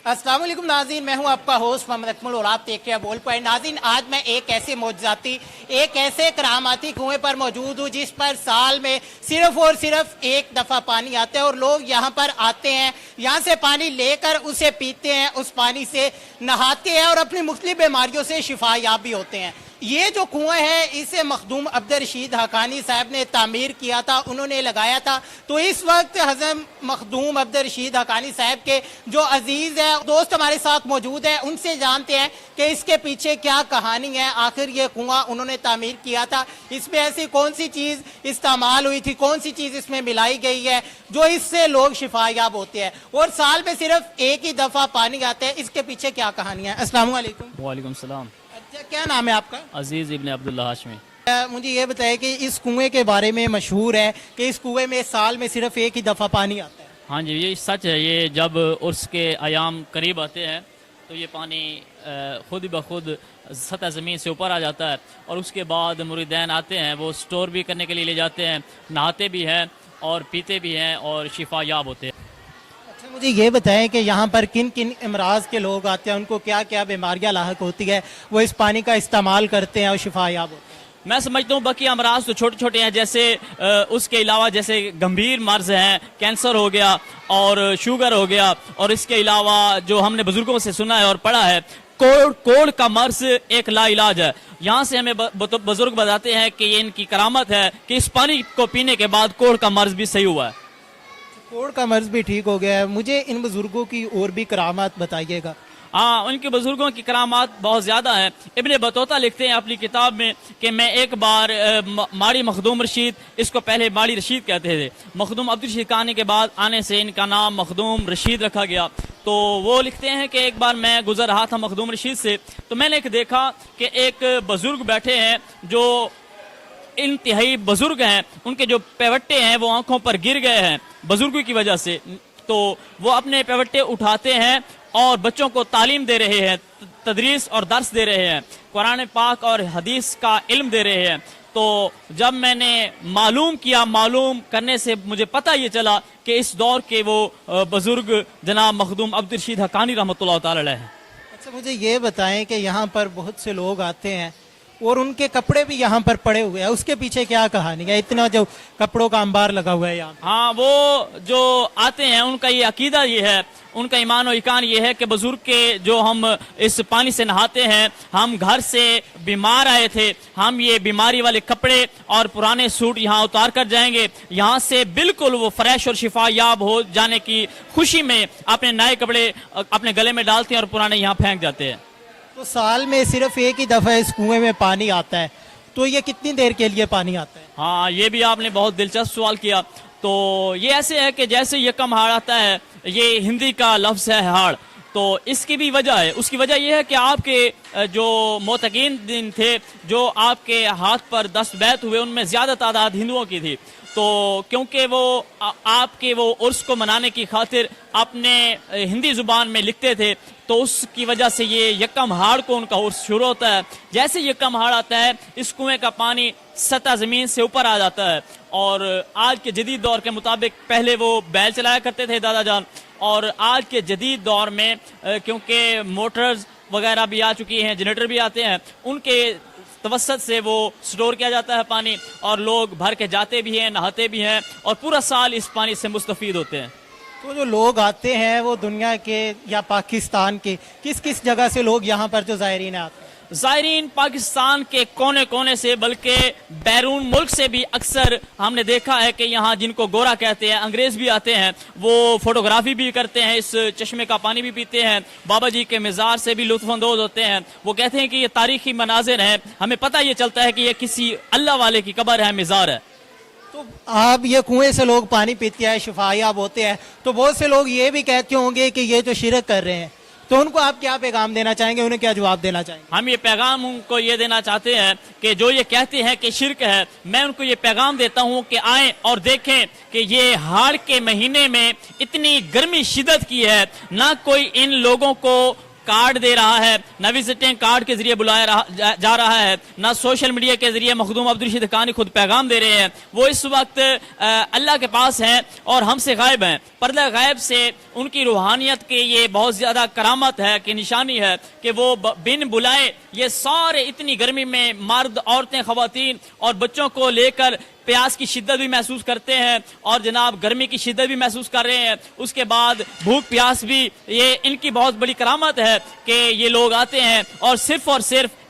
अस्सलाम वालेकुम नाज़रीन, मैं हूं आपका होस्ट मोहम्मद अकमल और आप देख रहे हैं बोल पॉइंट। नाज़रीन, आज मैं एक ऐसे मौजज़ाती, एक ऐसे करामाती कुएं पर मौजूद हूं जिस पर साल में सिर्फ और सिर्फ एक दफ़ा पानी आता है और लोग यहां पर आते हैं, यहां से पानी लेकर उसे पीते हैं, उस पानी से नहाते हैं और अपनी मुख्तलिफ बीमारियों से शिफा याब भी होते हैं। ये जो कुआं है इसे मखदूम अब्दुल रशीद हकानी साहब ने तामीर किया था, उन्होंने लगाया था। तो इस वक्त हज़रत मखदूम अब्दुल रशीद हकानी साहब के जो अजीज़ है दोस्त हमारे साथ मौजूद है, उनसे जानते हैं कि इसके पीछे क्या कहानी है, आखिर ये कुआं उन्होंने तामीर किया था, इसमें ऐसी कौन सी चीज़ इस्तेमाल हुई थी, कौन सी चीज़ इसमें मिलाई गई है जो इससे लोग शिफायाब होते हैं और साल में सिर्फ एक ही दफ़ा पानी आता है। इसके पीछे क्या कहानी है? अस्सलाम वालेकुम। वालेकुम सलाम। अच्छा, क्या नाम है आपका? अजीज़ इब्न अब्दुल्ला हाशमी। मुझे ये बताइए कि इस कुएं के बारे में मशहूर है कि इस कुएं में साल में सिर्फ एक ही दफ़ा पानी आता है। हाँ जी, ये सच है। ये जब उर्स के आयाम करीब आते हैं तो ये पानी खुद ब खुद सतह ज़मीन से ऊपर आ जाता है और उसके बाद मुरीदैन आते हैं, वो स्टोर भी करने के लिए ले जाते हैं, नहाते भी हैं और पीते भी हैं और शिफा याब होते हैं। अच्छा, मुझे ये बताएं कि यहाँ पर किन किन इमराज के लोग आते हैं, उनको क्या क्या बीमारियाँ लाहक होती है, वो इस पानी का इस्तेमाल करते हैं और शिफा याब होते हैं। मैं समझता हूँ बाकी अमराज तो छोटे छोटे हैं, जैसे उसके अलावा जैसे गंभीर मर्ज हैं, कैंसर हो गया और शुगर हो गया, और इसके अलावा जो हमने बुजुर्गों से सुना है और पढ़ा है, कोड़ का मर्ज एक लाइलाज है। यहाँ से हमें बुजुर्ग बताते हैं कि ये इनकी करामत है कि इस पानी को पीने के बाद कोड़ का मर्ज भी सही हुआ है। कोड़ का मर्ज भी ठीक हो गया है। मुझे इन बुजुर्गों की और भी करामात बताइएगा। हाँ, उनके बुजुर्गों की करामात बहुत ज़्यादा है। इब्ने बतूता लिखते हैं अपनी किताब में कि मैं एक बार माड़ी मखदूम रशीद, इसको पहले माड़ी रशीद कहते थे, मखदूम अब्दुल रशीद आने के बाद आने से इनका नाम मखदूम रशीद रखा गया। तो वो लिखते हैं कि एक बार मैं गुजर रहा था मखदूम रशीद से, तो मैंने एक देखा कि एक बुजुर्ग बैठे हैं जो इंतहाई बुजुर्ग हैं, उनके जो पेवट्टे हैं वो आंखों पर गिर गए हैं बुजुर्ग की वजह से। तो वो अपने पेवट्टे उठाते हैं और बच्चों को तालीम दे रहे हैं, तदरीस और दर्स दे रहे हैं, कुरान पाक और हदीस का इल्म दे रहे हैं। तो जब मैंने मालूम किया, मालूम करने से मुझे पता ये चला कि इस दौर के वो बुजुर्ग जनाब मखदूम अब्दुल रशीद हकानी रहमतुल्लाह ताला अलैह हैं। अच्छा, मुझे ये बताएं कि यहाँ पर बहुत से लोग आते हैं और उनके कपड़े भी यहाँ पर पड़े हुए हैं, उसके पीछे क्या कहानी है? इतना जो कपड़ों का अंबार लगा हुआ है यहाँ। हाँ, वो जो आते हैं उनका ये अकीदा ये है, उनका ईमान और इकान ये है कि बुजुर्ग के जो हम इस पानी से नहाते हैं, हम घर से बीमार आए थे, हम ये बीमारी वाले कपड़े और पुराने सूट यहाँ उतार कर जाएंगे, यहाँ से बिल्कुल वो फ्रेश और शिफा याब हो जाने की खुशी में अपने नए कपड़े अपने गले में डालते हैं और पुराने यहाँ फेंक जाते हैं। तो साल में सिर्फ एक ही दफ़ा इस कुएं में पानी आता है, तो ये कितनी देर के लिए पानी आता है? हाँ, ये भी आपने बहुत दिलचस्प सवाल किया। तो ये ऐसे है कि जैसे यकम हाड़ आता है, ये हिंदी का लफ्ज़ है हाड़, तो इसकी भी वजह है। उसकी वजह यह है कि आपके जो मोतकीन दिन थे, जो आपके हाथ पर दस्त बैत हुए, उनमें ज़्यादा तादाद हिंदुओं की थी। तो क्योंकि वो आपके वो उर्स को मनाने की खातिर अपने हिंदी ज़ुबान में लिखते थे, तो उसकी वजह से ये यकम हाड़ को उनका उर्स शुरू होता है। जैसे यकम हाड़ आता है, इस कुएं का पानी सतह ज़मीन से ऊपर आ जाता है। और आज के जदीद दौर के मुताबिक पहले वो बैल चलाया करते थे दादा जान, और आज के जदीद दौर में क्योंकि मोटर्स वगैरह भी आ चुकी हैं, जनरेटर भी आते हैं, उनके तवस्सत से वो स्टोर किया जाता है पानी, और लोग भर के जाते भी हैं, नहाते भी हैं और पूरा साल इस पानी से मुस्तफ़ीद होते हैं। तो जो लोग आते हैं वो दुनिया के या पाकिस्तान के किस किस जगह से लोग यहाँ पर जो ज़ायरीन आते हैं? ज़ायरीन पाकिस्तान के कोने कोने से, बल्कि बैरून मुल्क से भी अक्सर हमने देखा है कि यहाँ जिनको गोरा कहते हैं, अंग्रेज़ भी आते हैं, वो फोटोग्राफी भी करते हैं, इस चश्मे का पानी भी पीते हैं, बाबा जी के मज़ार से भी लुत्फ़अंदोज़ होते हैं। वो कहते हैं कि ये तारीख़ी मनाज़िर है, हमें पता ये चलता है कि ये किसी अल्लाह वाले की कब्र है, मज़ार है। तो आप ये कुएं से लोग पानी पीते हैं, शिफायाब होते हैं, तो बहुत से लोग ये भी कहते होंगे कि ये जो शिरक कर रहे हैं, तो उनको आप क्या पैगाम देना चाहेंगे, उन्हें क्या जवाब देना चाहेंगे? हम ये पैगाम उनको ये देना चाहते हैं कि जो ये कहते हैं कि शिरक है, मैं उनको ये पैगाम देता हूँ कि आएँ और देखें कि ये हाड़ के महीने में इतनी गर्मी शिद्दत की है, ना कोई इन लोगों को کارڈ دے رہا ہے، نہ وزٹنگ کارڈ کے ذریعے بلایا جا رہا ہے، نہ سوشل میڈیا کے ذریعے مخدوم عبدالرشید حقانی خود پیغام دے رہے ہیں. وہ اس وقت اللہ کے پاس ہیں اور ہم سے غائب ہیں. پردہ غیب سے ان کی روحانیت کی یہ بہت زیادہ کرامت ہے کہ نشانی ہے کہ وہ بن بلائے یہ سارے اتنی گرمی میں مرد، عورتیں، خواتین اور بچوں کو لے کر پیاس کی شدت بھی محسوس کرتے ہیں اور جناب گرمی کی شدت بھی محسوس کر رہے ہیں. اس کے بعد بھوک پیاس بھی، یہ ان کی بہت بڑی کرامت ہے کہ یہ لوگ آتے ہیں اور صرف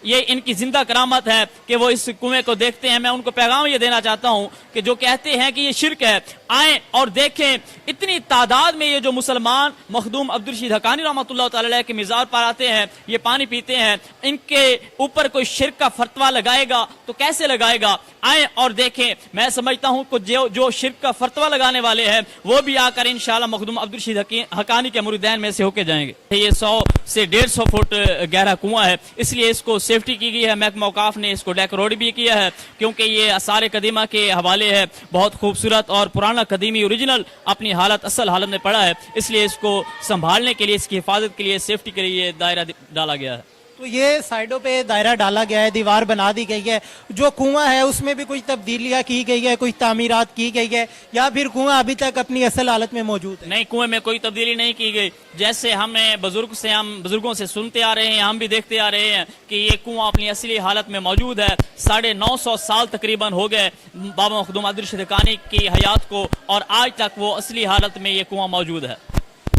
یہ ان کی زندہ کرامت ہے کہ وہ اس کنویں کو دیکھتے ہیں. میں ان کو پیغام یہ دینا چاہتا ہوں کہ جو کہتے ہیں کہ یہ شرک ہے، آئیں اور دیکھیں اتنی تعداد میں یہ جو مسلمان مخدوم عبدالرشید حقانی رحمۃ اللہ تعالی علیہ کے مزار پر آتے ہیں، یہ پانی پیتے ہیں، ان کے اوپر کوئی شرک کا فتویٰ لگائے گا تو کیسے لگائے گا؟ آئیں اور دیکھیں. میں سمجھتا ہوں کہ جو شرک کا فتویٰ لگانے والے ہیں وہ بھی آ کر انشاءاللہ مخدوم عبدالرشید حقانی کے مریدین میں سے ہو کے جائیں گے. یہ 100 سے 150 فٹ گہرا کنواں ہے، اس لیے اس کو سیفٹی کی گئی ہے. محکمہ اوقاف نے اس کو ڈیکوریٹ بھی کیا ہے کیونکہ یہ آثار قدیمہ کے حوالے ہے، بہت خوبصورت اور پرانا قدیمی اوریجنل اپنی حالت اصل حالت میں پڑا ہے. اس لیے اس کو سنبھالنے کے لیے، اس کی حفاظت کے لیے، سیفٹی کے لیے دائرہ ڈالا گیا ہے. تو یہ سائڈوں پہ دائرہ ڈالا گیا ہے، دیوار بنا دی گئی ہے. جو کنواں ہے اس میں بھی کچھ تبدیلیاں کی گئی ہے، کچھ تعمیرات کی گئی ہے، یا پھر کنواں ابھی تک اپنی اصل حالت میں موجود ہے؟ نہیں، کنویں میں کوئی تبدیلی نہیں کی گئی. جیسے ہم بزرگوں سے سنتے آ رہے ہیں، ہم بھی دیکھتے آ رہے ہیں کہ یہ کنواں اپنی اصلی حالت میں موجود ہے. 950 سال تقریباً ہو گئے بابا مخدوم عبدالرشید حقانی کی حیات کو اور آج تک وہ اصلی حالت میں یہ کنواں موجود ہے.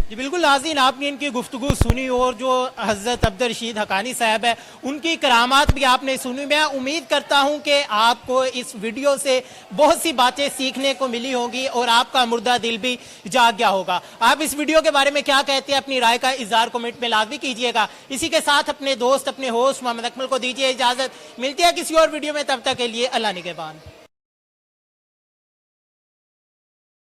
جی بالکل ناظرین، آپ نے ان کی گفتگو سنی اور جو حضرت عبدالرشید حقانی صاحب ہے ان کی کرامات بھی آپ نے سنی. میں امید کرتا ہوں کہ آپ کو اس ویڈیو سے بہت سی باتیں سیکھنے کو ملی ہوں گی اور آپ کا مردہ دل بھی جاگ گیا ہوگا. آپ اس ویڈیو کے بارے میں کیا کہتے ہیں؟ اپنی رائے کا اظہار کمنٹ میں لازمی کیجیے گا. اسی کے ساتھ اپنے دوست، اپنے ہوسٹ محمد اکمل کو دیجیے اجازت. ملتی ہے کسی اور ویڈیو میں، تب تک کے لیے اللہ نگہبان.